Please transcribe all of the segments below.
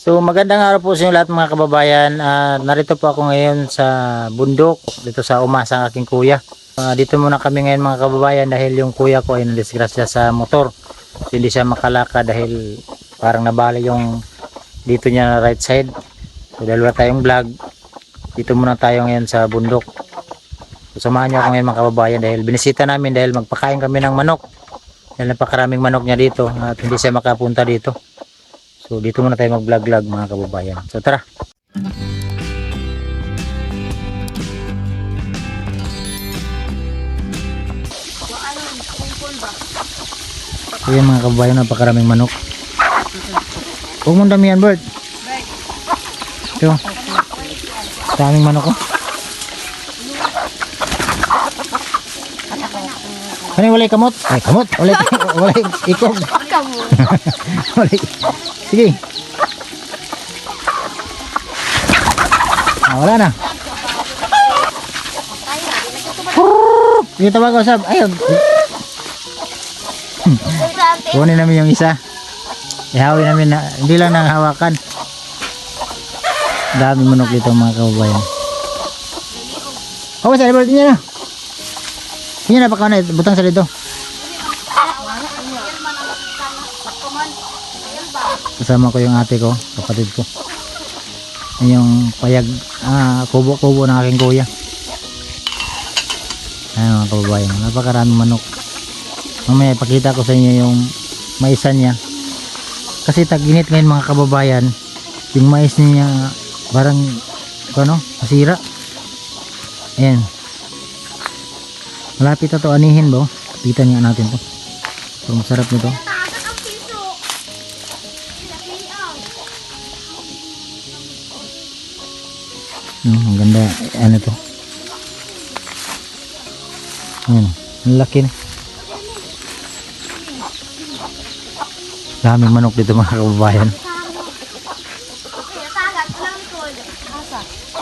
So magandang araw po sa inyo lahat mga kababayan. Narito po ako ngayon sa bundok, dito sa umasa ng aking kuya. Dito muna kami ngayon mga kababayan dahil yung kuya ko ay nadisgrasya sa motor. So, hindi siya makalakad dahil parang nabali yung dito niya na right side. So dahil wala tayong vlog, dito muna tayo ngayon sa bundok. So, samahan niyo ako ngayon mga kababayan dahil binisita namin dahil magpakain kami ng manok. Dahil napakaraming manok niya dito at hindi siya makapunta dito. So dito muna tayo mag-vlog mga kababayan. So tara. So yan mga kababayan, napakaraming manok. Huwag mong damihan, Bert. Ito. Daming manok ko. Ano yung walay kamot? Ay kamot. Walay ikog. Walay. Sige. Wala na. Sige, tawag ko sab. Ayun. Kunin namin yung isa. Ihawin namin na. Hindi lang nang hawakan. Dami manok dito mga kababayan. Oh, sa libert niya na. Hindi na pa na butang sa dito. Kasama ko yung ate ko, kapatid ko. Yung payag kubo-kubo ng aking kuya. Ayun mga kababayan, napakaraming manok. Mamaya ipakita ko sa inyo yung maisan niya. Kasi tag-init ngayon mga kababayan, yung mais niya parang masira. Ayan. Malapit na to anihin ba? Kita niya natin to. So masarap nito. Ang ganda. Ano to? Ayan. Ang laki na. Daming manok dito mga kababayan.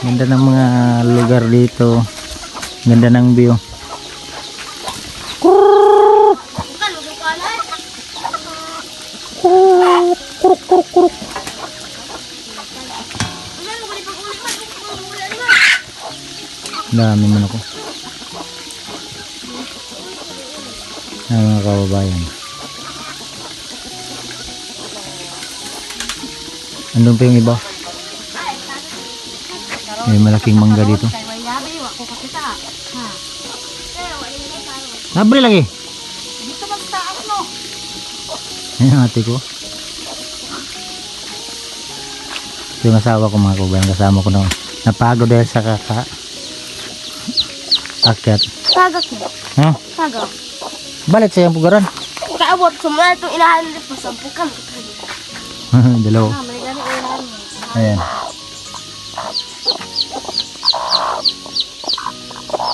Ganda ng mga lugar dito. Ganda ng view. Kuruk. Dami manok ko. Ay mga kababayan. Andun pa yung iba. May malaking mangga dito. Nabri lagi. Dito magtaas mo. Ayan ang ate ko. Ito yung asawa ko mga kababayan. Kasama ko na. Napagod dahil sa akyat. Tagak mo. Ha? Tagak. Balit sa yung pugaran. Kaabot. Sumula itong inahanap mo. Sampukan. Dalawa. Maligani inahanap mo. Ayan.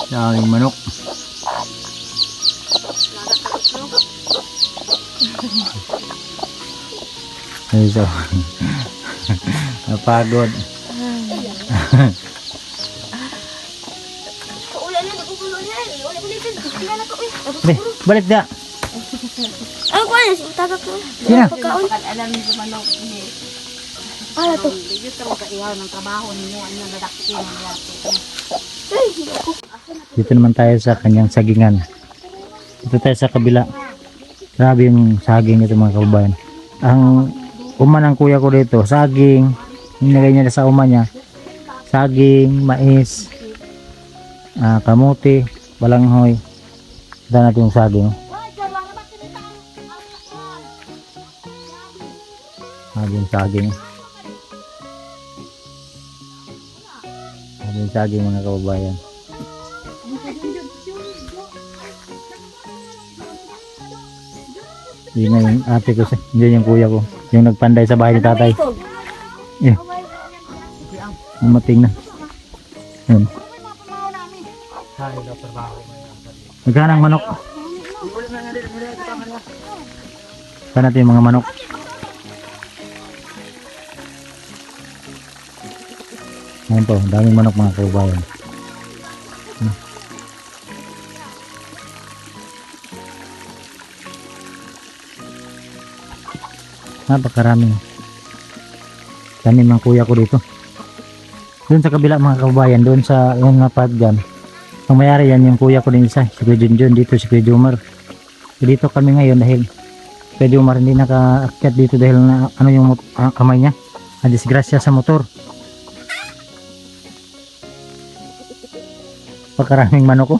Daming manok. Ay, so. Napagod. Balik na. Ano ko yan? Tagak mo. Sina? Pagkaon. Alam niyo manok ni Ano to? dito ka ihaw ng trabaho ninyo ano nadakti ng lato. Dito naman tayo sa kanyang sagingan. Dito tayo sa kabila. Grabe yung saging nito mga kababayan. Ang uma ng kuya ko dito, saging. Nilagay niya sa uma niya. Saging, mais, kamuti, balanghoy. Ito natin yung saging. Saging. Yung saging mga kababayan. Yun na yung ate ko, yun yung kuya ko, yung nagpanday sa bahay ni tatay. Yeah. Mating na. Yun. Magkanang manok. Saan natin yung mga manok? Ayan po, daming manok mga kababayan. Napakaraming tanim ng kuya ko dito. Doon sa kabila mga kababayan, doon sa yung napad dyan, ang mayari yan yung kuya ko din isa, si Kuya Junjun, dito si Kuya Jomar. So, dito kami ngayon dahil Kuya Jomar hindi nakaakyat dito dahil na, ano yung kamay niya, disgrasya sa motor. Pagkaraming manok ko.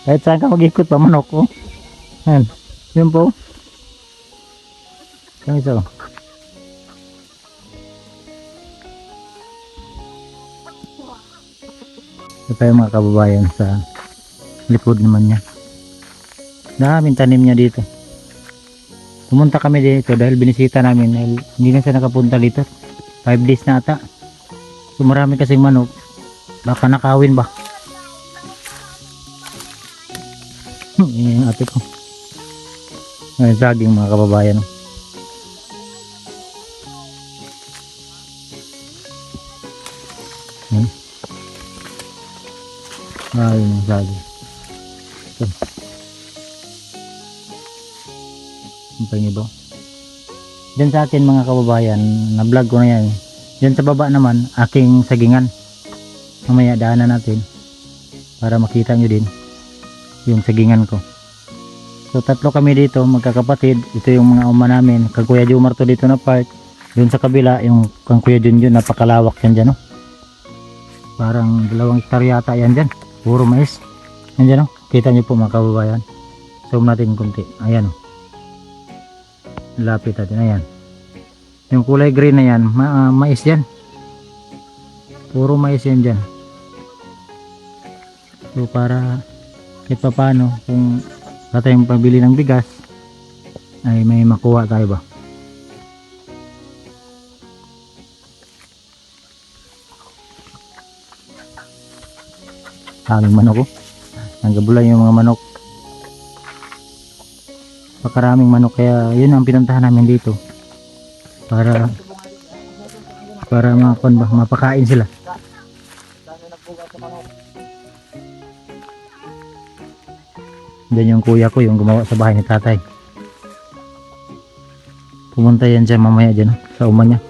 Kahit saan ka mag-ikot pa manok ko. Yan, yun po. Yung isa. Ito tayo mga kababayan sa likod naman niya. Daming tanim niya dito. Pumunta kami dito dahil binisita namin dahil hindi na siya nakapunta dito. 5 days na ata. So marami kasing manok. Baka nakawin ba? Yan yung ate ko. Ngayon saging mga kababayan. Yan. Ayun yung saging. Ito. Ang pangibaw. Diyan sa akin mga kababayan, na vlog ko na yan. Diyan sa baba naman, aking sagingan. Mamaya daanan natin para makita nyo din yung sagingan ko. So tatlo kami dito magkakapatid. Ito yung mga uma namin. Kag Kuya Jomar to dito na part. Doon sa kabila yung kang Kuya Junjun, napakalawak yan dyan, no? Parang 2 hektarya yata yan dyan. Puro mais. Yan dyan, no? Kita nyo po mga kababayan. Zoom natin kunti. Ayan, no? Lapit natin. Ayan. Yung kulay green na yan, mais yan. Puro mais yan dyan. So para kahit pa paano kung wala tayong pabili ng bigas ay may makuha tayo ba. Aming manok ko. Nanggabulay yung mga manok. Pakaraming manok kaya yun ang pinuntahan namin dito. Para mapakain sila. Diyan yung kuya ko yung gumawa sa bahay ni tatay. Pumunta yan dyan mamaya dyan, sa uma niya.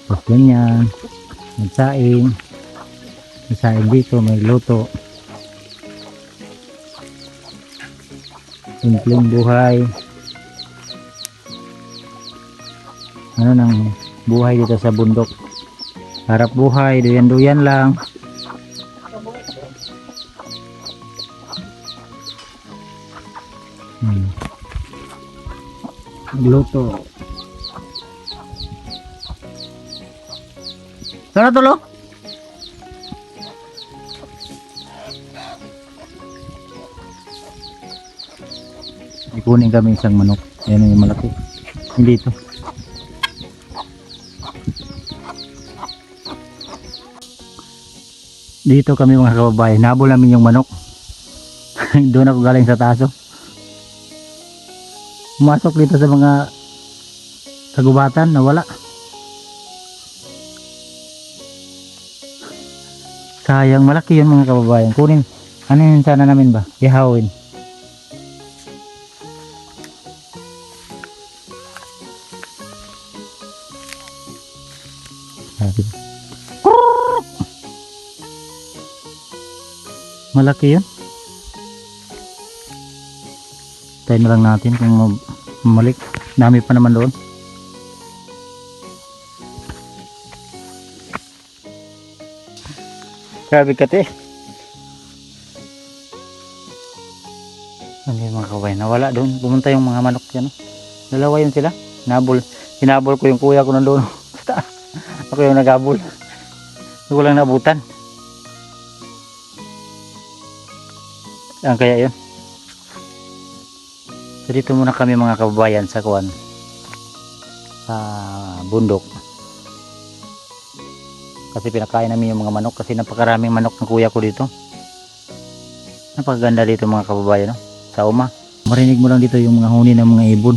Tapos ganyan, magsaing. Isain dito, may luto. Simpleng buhay. Ano nang buhay dito sa bundok. Harap buhay, duyan-duyan lang. Luto. Sana tulo? Ikunin kami isang manok. Yan yung malaki. Hindi ito. Dito kami mga kababayan. Nabol namin yung manok. Doon ako galing sa taso. Pumasok dito sa mga kagubatan. Nawala. Sayang, malaki yun mga kababayan. Kunin. Ano yun sana namin ba? Ihawin. Malaki yun. Tayo na lang natin kung malik. Dami pa naman doon. Grabe ka te. Ano yung mga kabayan? Nawala doon. Pumunta yung mga manok yan. Dalawa yun sila. Hinabol ko yung kuya ko nandoon. Ako yung nagabol. Hindi ko lang nabutan. Saan kaya yun? So dito muna kami mga kababayan sa kuwan. Sa bundok. Kasi pinakain namin yung mga manok. Kasi napakaraming manok ng kuya ko dito. Napakaganda dito mga kababayan, no? Sa uma. Marinig mo lang dito yung mga huni ng mga ibon.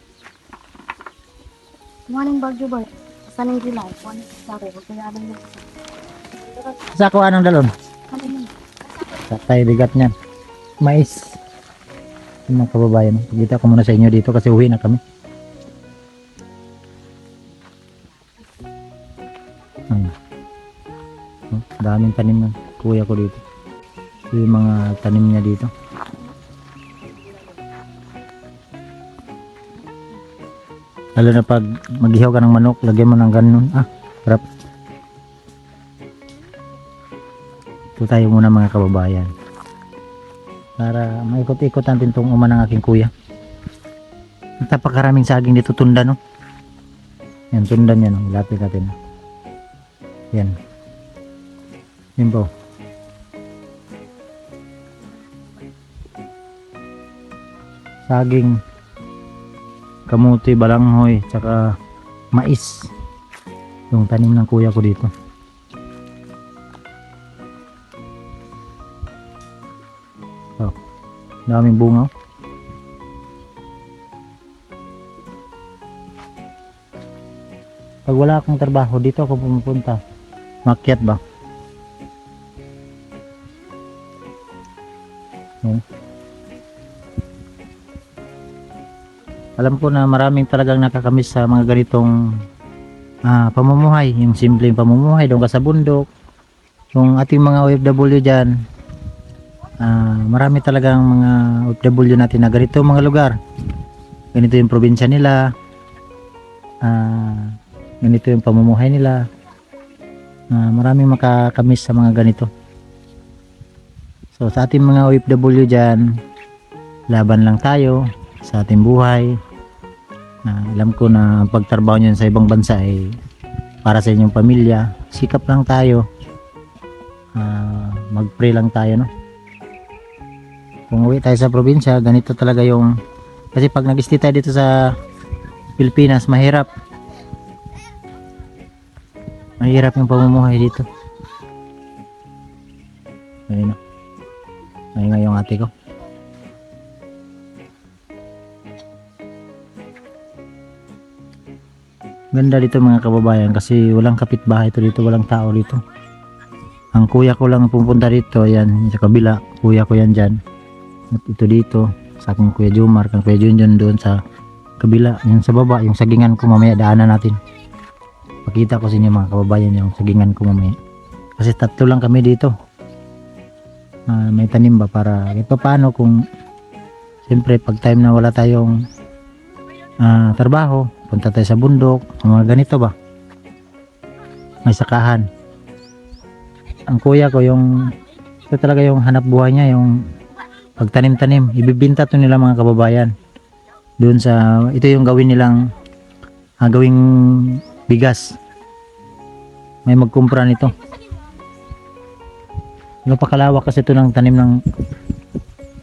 Morning bagyo ba? Saan yung gilay? Morning saro. Kaya alam mo. Sa ako anong dalon? Ano yun? Tatay bigat niyan. Mais. Yung mga kababayan. Kita ko muna sa inyo dito kasi uwi na kami. Ayun. Oh, daming tanim ng kuya ko dito. Yung mga tanim niya dito. Lalo na pag mag-ihaw ka ng manok, lagyan mo ng ganun. Ah, sarap. Ito tayo muna mga kababayan. Para maikot-ikot natin itong uma ng aking kuya. Napakaraming saging dito, tunda no. Yan, tunda niya no. Ilapit natin. Yan. Yan po. Saging, kamuti, balanghoy, tsaka mais. Yung tanim ng kuya ko dito. Oh, daming bunga. Pag wala akong trabaho, dito ako pumupunta. Makyat ba? Yan. Alam ko na maraming talagang nakakamiss sa mga ganitong pamumuhay, yung simpleng pamumuhay doon ka sa bundok. Yung ating mga OFW dyan, marami talagang mga OFW natin na ganito mga lugar. Ganito yung probinsya nila, ganito yung pamumuhay nila. Maraming makakamiss sa mga ganito. So sa ating mga OFW dyan, laban lang tayo sa ating buhay. Alam ko na ang pagtrabaho nyo sa ibang bansa ay para sa inyong pamilya. Sikap lang tayo, mag-pray lang tayo no. Kung uwi tayo sa probinsya, ganito talaga yung, kasi pag nag-stay tayo dito sa Pilipinas, mahirap yung pamumuhay dito. Ayun no, ayun nga yung ate ko. Ganda dito mga kababayan kasi walang kapitbahay ito dito, walang tao dito. Ang kuya ko lang pupunta dito, yan sa kabila, kuya ko yan dyan. At ito dito, sa aking kuya Jumar, kang kuya Junjun doon sa kabila, yung sa baba, yung sagingan ko mamaya, daanan natin. Pakita ko sa inyo mga kababayan yung sagingan ko mamaya. Kasi tatlo lang kami dito. May tanim ba para kahit paano kung siyempre pag time na wala tayong trabaho, punta tayo sa bundok, mga ganito ba, may sakahan. Ang kuya ko yung ito talaga yung hanap buhay niya, yung pagtanim-tanim, ibibinta to nila mga kababayan doon sa, ito yung gawin nilang gawing bigas, may magkumpra nito. Napakalawak kasi ito ng tanim ng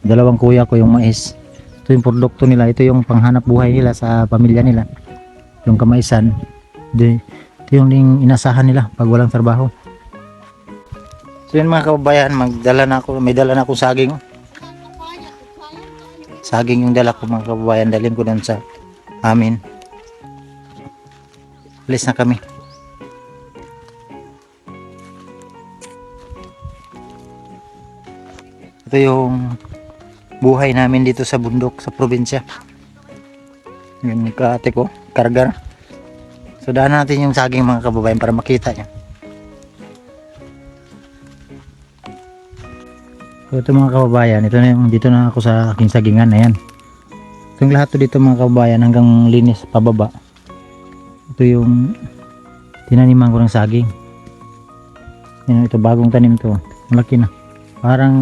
dalawang kuya ko, yung mais. Ito yung produkto nila, ito yung panghanap buhay nila sa pamilya nila, yung kamaisan. Ito yung inasahan nila pag walang trabaho. So yun mga kababayan, may dala na akong saging. Saging yung dala ko mga kababayan, dalhin ko doon sa amin. Alis na kami. Ito yung buhay namin dito sa bundok, sa probinsya. Yung kaate ko, karga. So daan natin yung saging mga kababayan para makita nyo. So ito mga kababayan, ito na yung, dito na ako sa aking sagingan. Ayan. Itong lahat to dito mga kababayan hanggang linis pababa. Ito yung tinaniman ko ng saging. Yan, ito bagong tanim to. Malaki na. Parang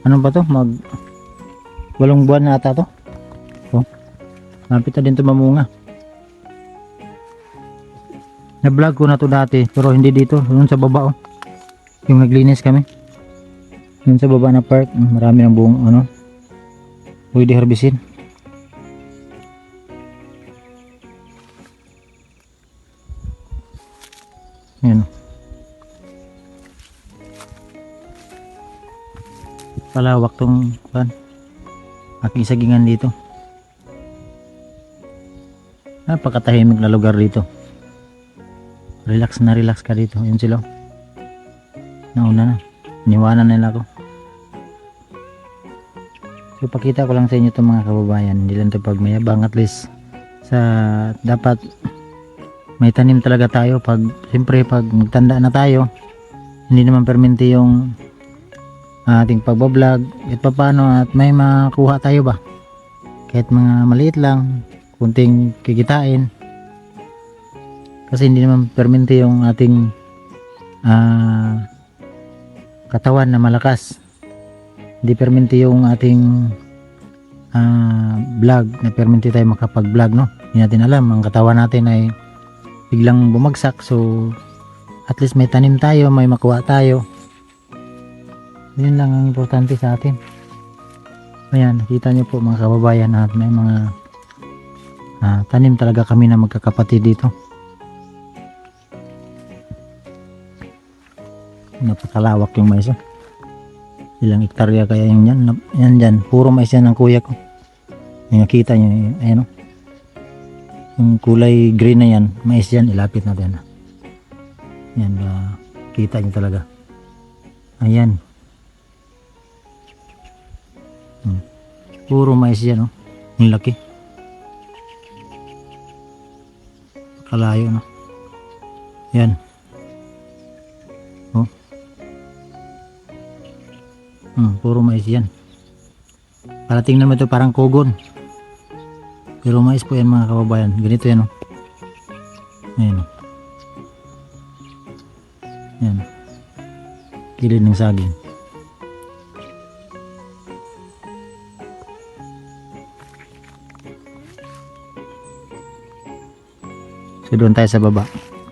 ano ba to? 8 buwan na ata to. Oh. Lapit na din to mamunga. Na-vlog ko na to dati pero hindi dito, doon sa baba oh. Yung naglinis kami. Doon sa baba na park, marami ng buong ano. Pwede harbisin. Yan. Palawak tong aking sagingan dito. Napakatahimik na lugar dito. Relax na relax ka dito. Yun sila. Nauna na. Iniwanan nila ako. So pakita ko lang sa inyo itong mga kababayan. Hindi lang ito pagmayabang, at least sa dapat may tanim talaga tayo. Siyempre pag magtanda na tayo, hindi naman perminti yung ating pagbablog at paano, at may makuha tayo ba kahit mga maliit lang, kunting kikitain, kasi hindi naman perminti yung ating katawan na malakas. Hindi perminti yung ating vlog na perminti tayo makapag-vlog, no? Hindi natin alam, ang katawan natin ay biglang bumagsak. So at least may tanim tayo, may makuha tayo. Yun lang ang importante sa atin. Ayan, nakita nyo po mga kababayan, at may mga tanim talaga kami na magkakapatid dito. Napakalawak yung mais. Ilang hektarya kaya yung yan. Yan dyan, puro mais yan ng kuya ko. Yung nakita nyo, ayan o. Yung kulay green na yan, mais yan, ilapit natin. Yan, kita nyo talaga. Ayan. Puro mais yan, oh. Ang laki. Kalayo, no. Yan. Oh. Puro mais yan. Para tingnan mo ito, parang kugon. Pero mais po yan mga kababayan. Ganito yan, oh. Ayan, oh. Yan. Kilid ng saging. So doon tayo sa baba.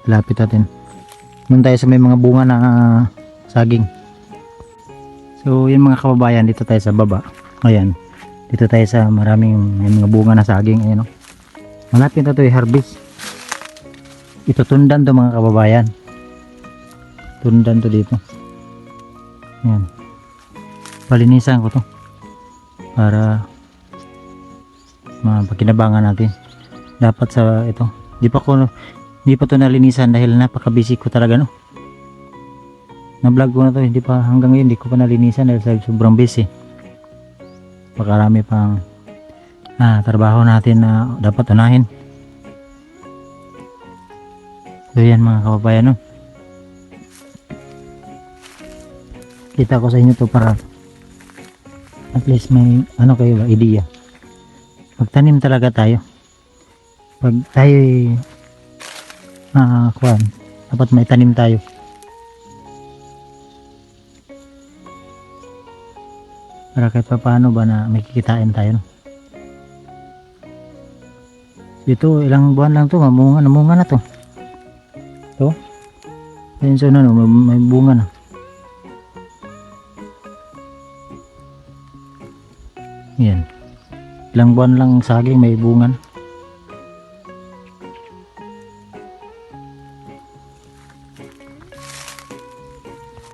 Lapit natin. Doon tayo sa may mga bunga na saging. So yun mga kababayan, dito tayo sa baba. Ayan. Dito tayo sa maraming may mga bunga na saging. Ayan, oh. Malapit na ito i-harvest. Ito tundan to mga kababayan. Tundan to dito. Ayan. Palinisan ko to para mapakinabangan natin. Dapat sa ito, hindi pa to nalinisan dahil napaka-busy ko talaga, no. Na-vlog ko na to, hindi pa hanggang ngayon, hindi ko pa nalinisan dahil sobrang busy. Pakarami pang trabaho natin na dapat unahin. So yan mga kababayan, no. Kita ko sa inyo to para at least may kayo ba, idea. Magtanim talaga tayo. Pag tayo dapat may tanim tayo. Para kahit pa paano ba na may kikitain tayo, no? Dito ilang buwan lang to, namunga na to. To. Ayun, so may bunga na. Yan. Ilang buwan lang saging may bunga na.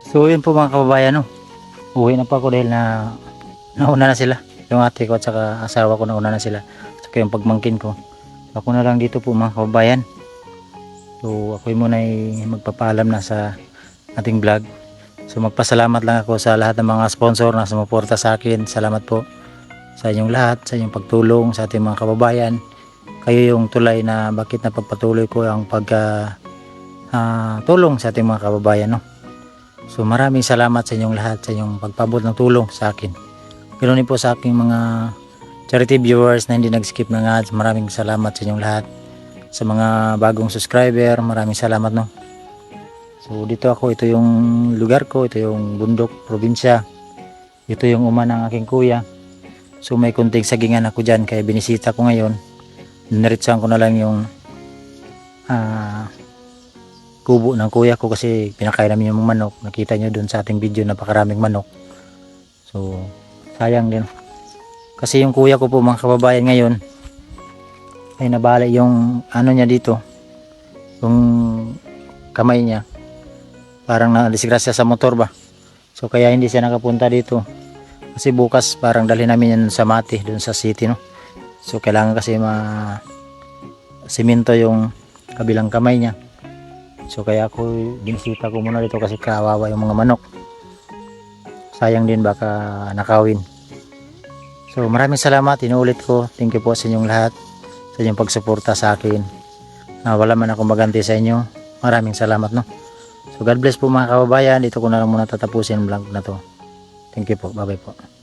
So yun po mga kababayan, no. Uwi na pa ako dahil nauna na sila. Yung ate ko at saka asawa ko nauna na sila. At saka yung pagmangkin ko. Ako na lang dito po mga kababayan. So ako muna ay magpapaalam na sa ating vlog. So magpasalamat lang ako sa lahat ng mga sponsor na sumuporta sa akin. Salamat po sa inyong lahat, sa inyong pagtulong sa ating mga kababayan. Kayo yung tulay na bakit napagpatuloy ko ang tulong sa ating mga kababayan, no? So maraming salamat sa inyong lahat, sa inyong pagpabot ng tulong sa akin. Ganoon din po sa aking mga charity viewers na hindi nag-skip ng ads. Maraming salamat sa inyong lahat. Sa mga bagong subscriber, maraming salamat, no. So dito ako, ito yung lugar ko, ito yung bundok, probinsya. Ito yung uma ng aking kuya. So may kunting sagingan ako dyan, kaya binisita ko ngayon. Niritsahan ko na lang yung kubo ng kuya ko kasi pinakain namin yung manok. Nakita nyo dun sa ating video, napakaraming manok. So sayang din. Kasi yung kuya ko po mga kababayan ngayon ay nabali yung niya dito. Yung kamay niya. Parang nadisgrasya sa motor ba. So kaya hindi siya nakapunta dito. Kasi bukas parang dalhin namin yan sa Mati, dun sa city, no. So kailangan kasi simento yung kabilang kamay niya. So kaya ako binisita ko muna dito kasi kawawa yung mga manok. Sayang din baka nakawin. So maraming salamat, inuulit ko. Thank you po sa inyong lahat, sa inyong pagsuporta sa akin. Wala man akong maganti sa inyo. Maraming salamat, no. So God bless po mga kababayan. Dito ko na lang muna tatapusin ang vlog na to. Thank you po. Bye bye po.